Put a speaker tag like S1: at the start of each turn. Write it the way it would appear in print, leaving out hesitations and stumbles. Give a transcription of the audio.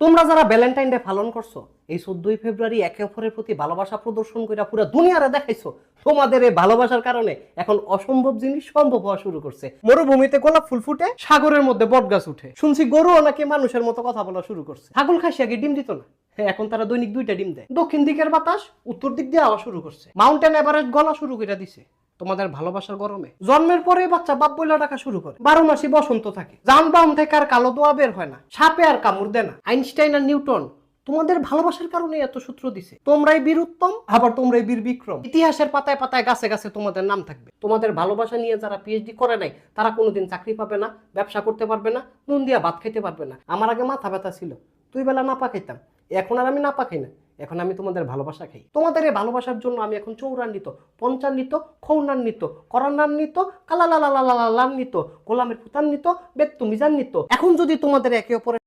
S1: তোমরা যারা Valentine day পালন করছো এই 14ই ফেব্রুয়ারি একে অপরের প্রতি ভালোবাসা প্রদর্শন করে পুরো দুনিয়ারে দেখাইছো। তোমাদের এই ভালোবাসার কারণে এখন অসম্ভব জিনিস সম্ভব হওয়া শুরু করছে। মরুভূমিতে গোলাপ ফুল ফুটে, সাগরের মধ্যে বটগাছ উঠে, শুনছি গরুও নাকি মানুষের মতো কথা বলা শুরু করছে। ছাগল খাসি আগে ডিম দিত না, হ্যাঁ এখন তারা দৈনিক 2টা ডিম দেয়। দক্ষিণ দিকের বাতাস উত্তর দিক দিয়ে আওয়া শুরু করছে। মাউন্টেন এভারেস্ট গলা শুরু করে দিছে তোমাদের ভালোবাসার গরমে। জন্মের পরে বাচ্চা বাপ বইলা ডাকা শুরু করে। 12 মাসই বসন্ত থাকে। যানবাহন থেকে আর কালো দোয়া বের হয় না, সাপে আর কামড় দেয় না। আইনস্টাইন আর নিউটন তোমাদের ভালোবাসার কারণে এত সূত্র দিছে। তোমরাই বীর উত্তম, আবার তোমরাই বীর বিক্রম। ইতিহাসের পাতায় পাতায় গাছে গাছে তোমাদের নাম থাকবে। তোমাদের ভালোবাসা নিয়ে যারা পিএইচডি করে নাই তারা কোনোদিন চাকরি পাবে না, ব্যবসা করতে পারবে না, নুন দিয়া ভাত খেতে পারবে না। আমার আগে মাথা ব্যথা ছিল, 2 বেলা নাপা খাইতাম, এখন আর আমি নাপা খাই না, এখন আমি তোমাদের ভালোবাসা খাই। তোমাদের এই ভালোবাসার জন্য আমি এখন চৌরান্বিত, পঞ্চান্বিত, খৌনান্বিত, করান্বিত, কালালালালালান্বিত, গোলামের ফুতান্বিত, বেত্তুমিজান্বিত। এখন যদি তোমাদের একে অপরের